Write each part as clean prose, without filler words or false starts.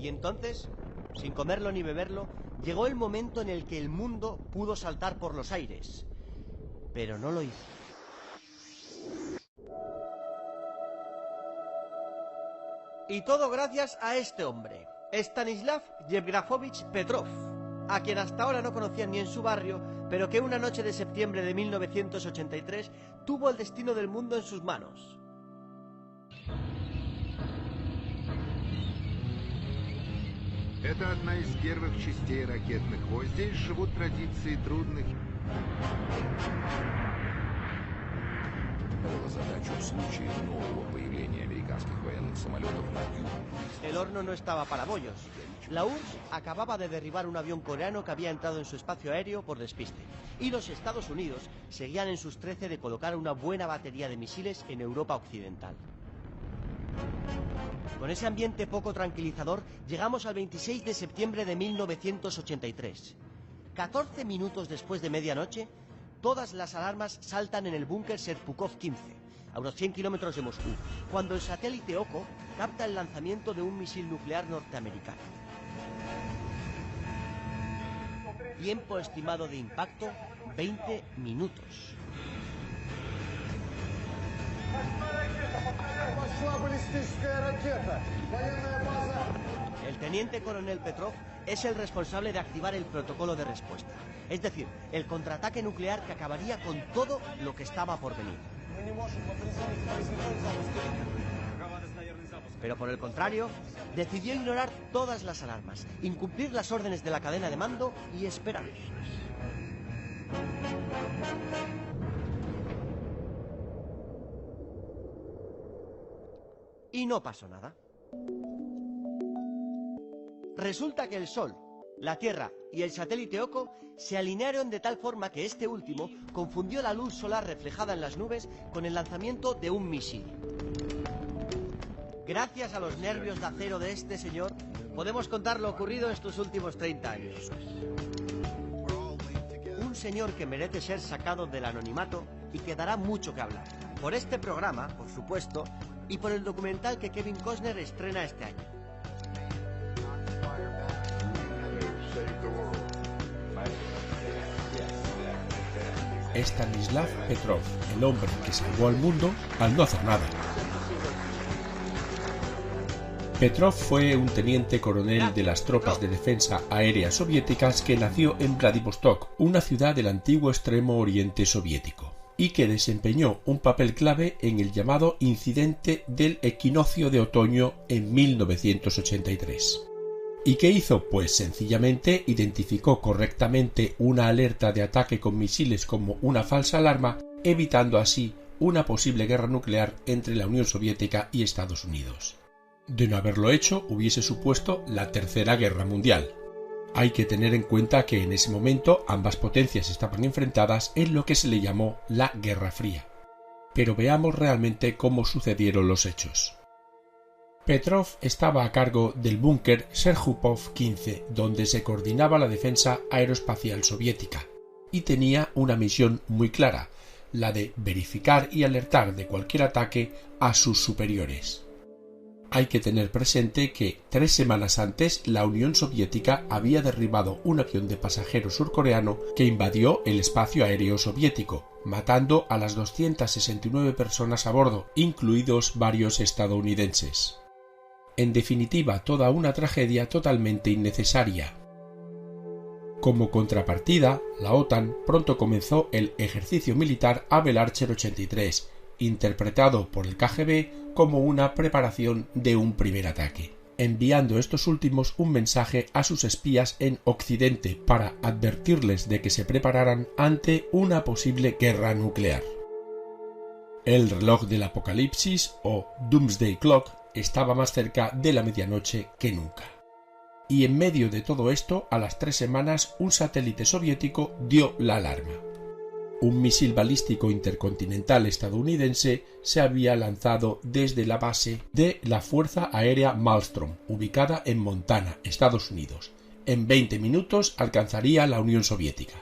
Y entonces, sin comerlo ni beberlo, llegó el momento en el que el mundo pudo saltar por los aires. Pero no lo hizo. Y todo gracias a este hombre, Stanislav Yevgrafovich Petrov, a quien hasta ahora no conocían ni en su barrio, pero que una noche de septiembre de 1983 tuvo el destino del mundo en sus manos. Это одна из первых частей ракетных войск. Здесь живут традиции трудных. Было задачу в случае нового появления американских военных самолетов на юге. El horno no estaba para bollos. La URSS acababa de derribar un avión coreano que había entrado en su espacio aéreo por despiste. Y los Estados Unidos seguían en sus 13 de colocar una buena batería de misiles en Europa occidental. Con ese ambiente poco tranquilizador, llegamos al 26 de septiembre de 1983. 14 minutos después de medianoche, todas las alarmas saltan en el búnker Serpukov 15, a unos 100 kilómetros de Moscú, cuando el satélite Oko capta el lanzamiento de un misil nuclear norteamericano. Tiempo estimado de impacto, 20 minutos. El teniente coronel Petrov es el responsable de activar el protocolo de respuesta, es decir, el contraataque nuclear que acabaría con todo lo que estaba por venir. Pero por el contrario, decidió ignorar todas las alarmas, incumplir las órdenes de la cadena de mando y esperar. Y no pasó nada. Resulta que el Sol, la Tierra y el satélite Oko se alinearon de tal forma que este último confundió la luz solar reflejada en las nubes con el lanzamiento de un misil. Gracias a los nervios de acero de este señor, podemos contar lo ocurrido estos últimos 30 años. Un señor que merece ser sacado del anonimato y que dará mucho que hablar. Por este programa, por supuesto, y por el documental que Kevin Costner estrena este año. Stanislav Petrov, el hombre que salvó al mundo al no hacer nada. Petrov fue un teniente coronel de las tropas de defensa aérea soviéticas que nació en Vladivostok, una ciudad del antiguo extremo oriente soviético, y que desempeñó un papel clave en el llamado incidente del equinoccio de otoño en 1983. ¿Y qué hizo? Pues sencillamente identificó correctamente una alerta de ataque con misiles como una falsa alarma, evitando así una posible guerra nuclear entre la Unión Soviética y Estados Unidos. De no haberlo hecho, hubiese supuesto la Tercera Guerra Mundial. Hay que tener en cuenta que en ese momento ambas potencias estaban enfrentadas en lo que se le llamó la Guerra Fría. Pero veamos realmente cómo sucedieron los hechos. Petrov estaba a cargo del búnker Serpukov 15, donde se coordinaba la defensa aeroespacial soviética, y tenía una misión muy clara, la de verificar y alertar de cualquier ataque a sus superiores. Hay que tener presente que 3 semanas antes la Unión Soviética había derribado un avión de pasajeros surcoreano que invadió el espacio aéreo soviético, matando a las 269 personas a bordo, incluidos varios estadounidenses. En definitiva, toda una tragedia totalmente innecesaria. Como contrapartida, la OTAN pronto comenzó el ejercicio militar Abel Archer 83, interpretado por el KGB como una preparación de un primer ataque, enviando estos últimos un mensaje a sus espías en Occidente para advertirles de que se prepararan ante una posible guerra nuclear. El reloj del apocalipsis, o Doomsday Clock, estaba más cerca de la medianoche que nunca. Y en medio de todo esto, a las 3 semanas, un satélite soviético dio la alarma. Un misil balístico intercontinental estadounidense se había lanzado desde la base de la Fuerza Aérea Malmstrom, ubicada en Montana, Estados Unidos. En 20 minutos alcanzaría la Unión Soviética.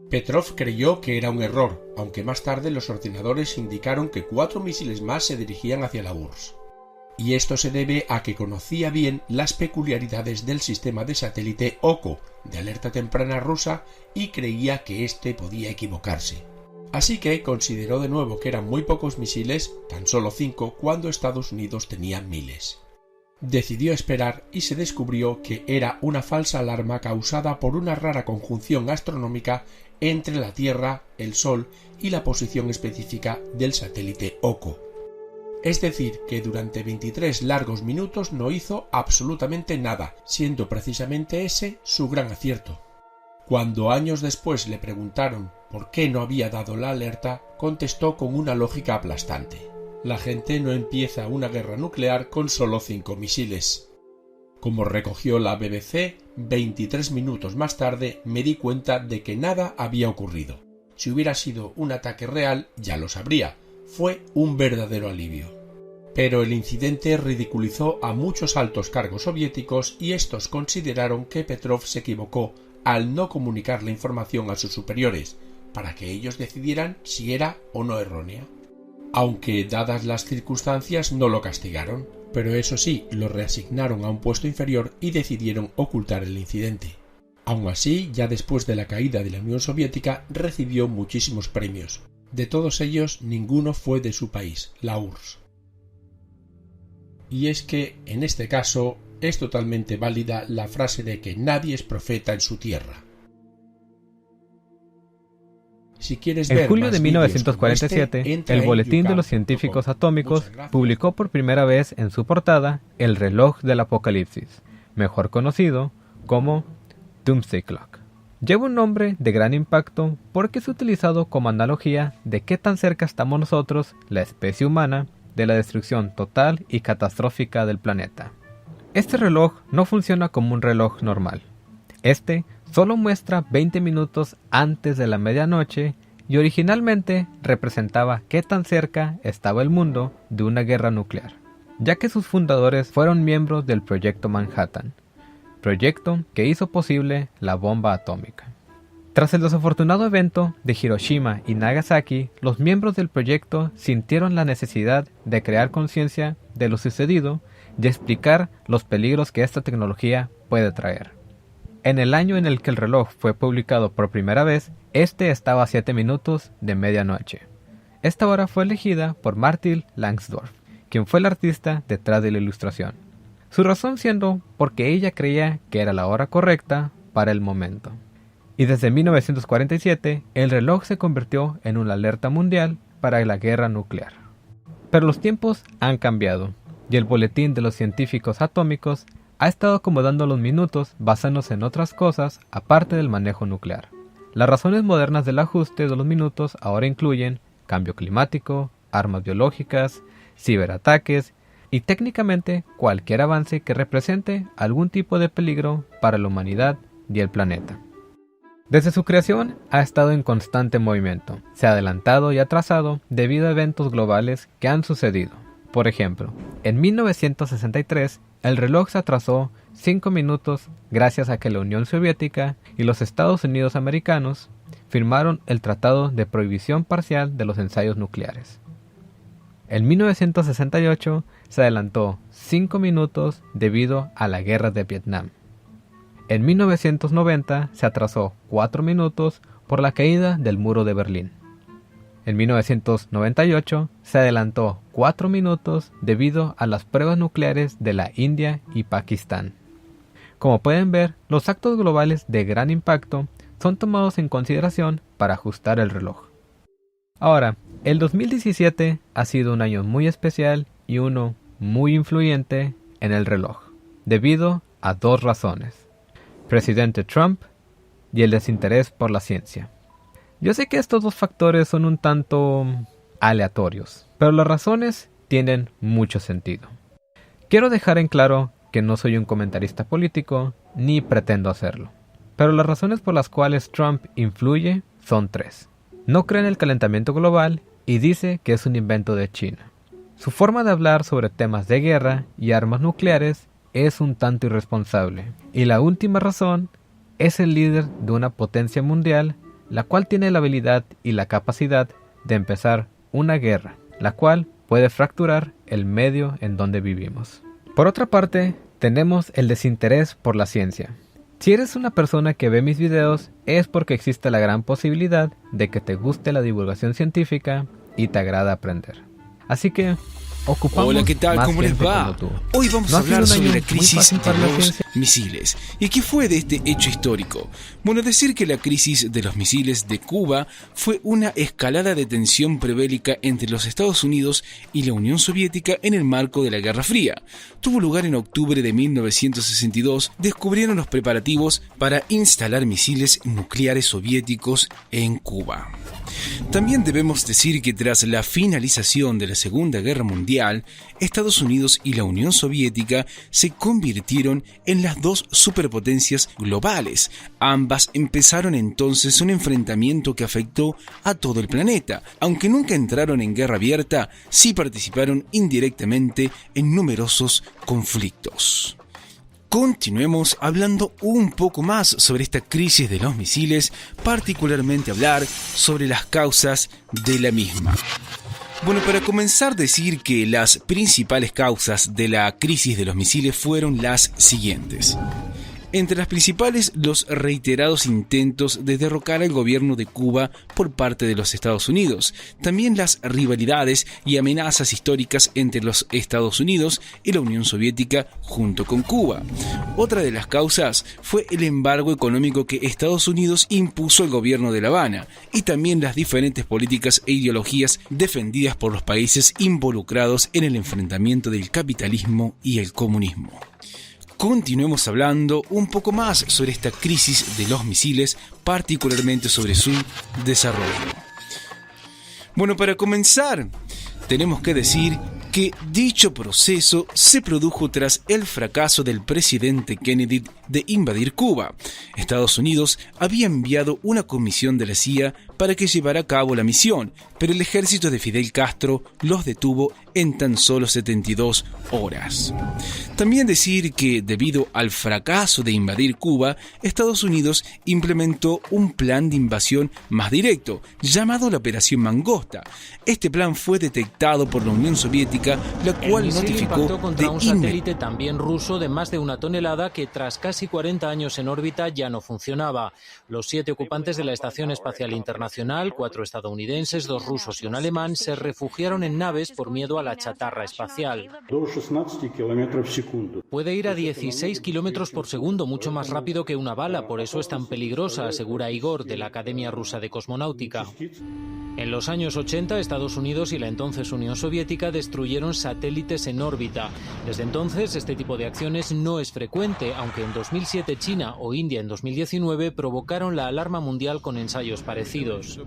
Petrov creyó que era un error, aunque más tarde los ordenadores indicaron que 4 misiles más se dirigían hacia la URSS. y esto se debe a que conocía bien las peculiaridades del sistema de satélite OCO de alerta temprana rusa y creía que éste podía equivocarse. Así que consideró de nuevo que eran muy pocos misiles, tan solo 5, cuando Estados Unidos tenía miles. Decidió esperar y se descubrió que era una falsa alarma causada por una rara conjunción astronómica entre la Tierra, el Sol y la posición específica del satélite OCO. Es decir, que durante 23 largos minutos no hizo absolutamente nada, siendo precisamente ese su gran acierto. Cuando años después le preguntaron por qué no había dado la alerta, contestó con una lógica aplastante: la gente no empieza una guerra nuclear con solo 5 misiles. Como recogió la BBC, 23 minutos más tarde me di cuenta de que nada había ocurrido. Si hubiera sido un ataque real, ya lo sabría. Fue un verdadero alivio. Pero el incidente ridiculizó a muchos altos cargos soviéticos y estos consideraron que Petrov se equivocó al no comunicar la información a sus superiores, para que ellos decidieran si era o no errónea. Aunque, dadas las circunstancias, no lo castigaron, pero eso sí, lo reasignaron a un puesto inferior y decidieron ocultar el incidente. Aun así, ya después de la caída de la Unión Soviética, recibió muchísimos premios. De todos ellos, ninguno fue de su país, la URSS. Y es que, en este caso, es totalmente válida la frase de que nadie es profeta en su tierra. Si quieres ver en julio de más 1947, vídeos como este, el Boletín de los Científicos Atómicos publicó por primera vez en su portada el reloj del apocalipsis, mejor conocido como Doomsday Clock. Lleva un nombre de gran impacto porque es utilizado como analogía de qué tan cerca estamos nosotros, la especie humana, de la destrucción total y catastrófica del planeta. Este reloj no funciona como un reloj normal. Este solo muestra 20 minutos antes de la medianoche y originalmente representaba qué tan cerca estaba el mundo de una guerra nuclear, ya que sus fundadores fueron miembros del Proyecto Manhattan, proyecto que hizo posible la bomba atómica. Tras el desafortunado evento de Hiroshima y Nagasaki, los miembros del proyecto sintieron la necesidad de crear conciencia de lo sucedido y explicar los peligros que esta tecnología puede traer. En el año en el que el reloj fue publicado por primera vez, este estaba a 7 minutos de medianoche. Esta hora fue elegida por Martin Langsdorff, quien fue el artista detrás de la ilustración. Su razón siendo porque ella creía que era la hora correcta para el momento. Y desde 1947, el reloj se convirtió en una alerta mundial para la guerra nuclear. Pero los tiempos han cambiado, y el Boletín de los Científicos Atómicos ha estado acomodando los minutos basándose en otras cosas aparte del manejo nuclear. Las razones modernas del ajuste de los minutos ahora incluyen cambio climático, armas biológicas, ciberataques y técnicamente cualquier avance que represente algún tipo de peligro para la humanidad y el planeta. Desde su creación ha estado en constante movimiento, se ha adelantado y atrasado debido a eventos globales que han sucedido. Por ejemplo, en 1963 el reloj se atrasó 5 minutos gracias a que la Unión Soviética y los Estados Unidos americanos firmaron el Tratado de Prohibición Parcial de los Ensayos Nucleares. En 1968 se adelantó 5 minutos debido a la Guerra de Vietnam. En 1990 se atrasó 4 minutos por la caída del muro de Berlín. En 1998 se adelantó 4 minutos debido a las pruebas nucleares de la India y Pakistán. Como pueden ver, los actos globales de gran impacto son tomados en consideración para ajustar el reloj. Ahora, el 2017 ha sido un año muy especial y uno muy influyente en el reloj, debido a 2 razones: Presidente Trump y el desinterés por la ciencia. Yo sé que estos 2 factores son un tanto aleatorios, pero las razones tienen mucho sentido. Quiero dejar en claro que no soy un comentarista político, ni pretendo hacerlo. Pero las razones por las cuales Trump influye son 3. No cree en el calentamiento global y dice que es un invento de China. Su forma de hablar sobre temas de guerra y armas nucleares es un tanto irresponsable. Y la última razón es el líder de una potencia mundial, la cual tiene la habilidad y la capacidad de empezar una guerra, la cual puede fracturar el medio en donde vivimos. Por otra parte, tenemos el desinterés por la ciencia. Si eres una persona que ve mis videos, es porque existe la gran posibilidad de que te guste la divulgación científica y te agrada aprender. Así que ocupamos. Hola, ¿qué tal? Más ¿Cómo les gente va? como tú. Hoy vamos ¿No a ha sido hablar un sobre año la muy crisis fácil de para la los ciencia? misiles. ¿Y qué fue de este hecho histórico? Bueno, decir que la crisis de los misiles de Cuba fue una escalada de tensión prebélica entre los Estados Unidos y la Unión Soviética en el marco de la Guerra Fría. Tuvo lugar en octubre de 1962. Descubrieron los preparativos para instalar misiles nucleares soviéticos en Cuba. También debemos decir que tras la finalización de la Segunda Guerra Mundial, Estados Unidos y la Unión Soviética se convirtieron en las dos superpotencias globales. Ambas empezaron entonces un enfrentamiento que afectó a todo el planeta. Aunque nunca entraron en guerra abierta, sí participaron indirectamente en numerosos conflictos. Continuemos hablando un poco más sobre esta crisis de los misiles, particularmente hablar sobre las causas de la misma. Bueno, para comenzar, decir que las principales causas de la crisis de los misiles fueron las siguientes. Entre las principales, los reiterados intentos de derrocar al gobierno de Cuba por parte de los Estados Unidos. También las rivalidades y amenazas históricas entre los Estados Unidos y la Unión Soviética junto con Cuba. Otra de las causas fue el embargo económico que Estados Unidos impuso al gobierno de La Habana, y también las diferentes políticas e ideologías defendidas por los países involucrados en el enfrentamiento del capitalismo y el comunismo. Continuemos hablando un poco más sobre esta crisis de los misiles, particularmente sobre su desarrollo. Bueno, para comenzar, tenemos que decir que dicho proceso se produjo tras el fracaso del presidente Kennedy de invadir Cuba. Estados Unidos había enviado una comisión de la CIA para que llevara a cabo la misión, pero el ejército de Fidel Castro los detuvo en tan solo 72 horas. También decir que debido al fracaso de invadir Cuba, Estados Unidos implementó un plan de invasión más directo, llamado la Operación Mangosta. Este plan fue detectado por la Unión Soviética, la cual notificó impactó contra un satélite también ruso de más de 1 tonelada que tras casi 40 años en órbita ya no funcionaba. Los 7 ocupantes de la Estación Espacial Internacional, 4 estadounidenses, 2 rusos y un alemán, se refugiaron en naves por miedo a la chatarra espacial. Puede ir a 16 kilómetros por segundo, mucho más rápido que una bala, por eso es tan peligrosa, asegura Igor, de la Academia Rusa de Cosmonáutica. En los años 80, Estados Unidos y la entonces Unión Soviética destruyeron satélites en órbita. Desde entonces, este tipo de acciones no es frecuente, aunque en 2007 China o India en 2019 provocaron la alarma mundial con ensayos parecidos.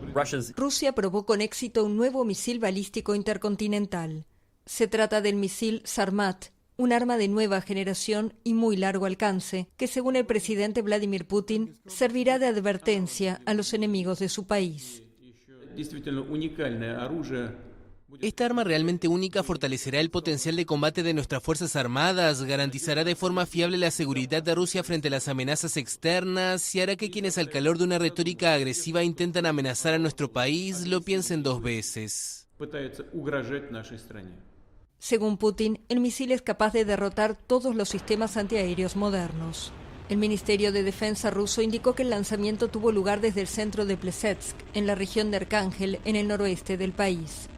Rusia probó con éxito un nuevo misil balístico intercontinental. Se trata del misil Sarmat, un arma de nueva generación y muy largo alcance, que según el presidente Vladimir Putin, servirá de advertencia a los enemigos de su país. Esta arma realmente única fortalecerá el potencial de combate de nuestras Fuerzas Armadas, garantizará de forma fiable la seguridad de Rusia frente a las amenazas externas y hará que quienes al calor de una retórica agresiva intentan amenazar a nuestro país lo piensen 2 veces. Según Putin, el misil es capaz de derrotar todos los sistemas antiaéreos modernos. El Ministerio de Defensa ruso indicó que el lanzamiento tuvo lugar desde el centro de Plesetsk, en la región de Arcángel, en el noroeste del país.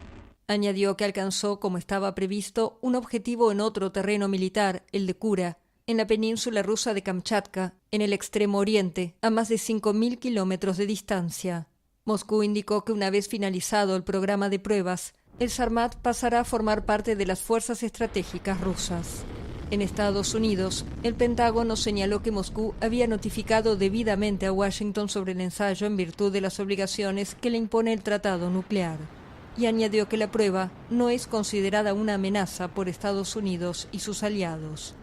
Añadió que alcanzó, como estaba previsto, un objetivo en otro terreno militar, el de Kura, en la península rusa de Kamchatka, en el extremo oriente, a más de 5.000 kilómetros de distancia. Moscú indicó que una vez finalizado el programa de pruebas, el Sarmat pasará a formar parte de las fuerzas estratégicas rusas. En Estados Unidos, el Pentágono señaló que Moscú había notificado debidamente a Washington sobre el ensayo en virtud de las obligaciones que le impone el tratado nuclear, y añadió que la prueba no es considerada una amenaza por Estados Unidos y sus aliados.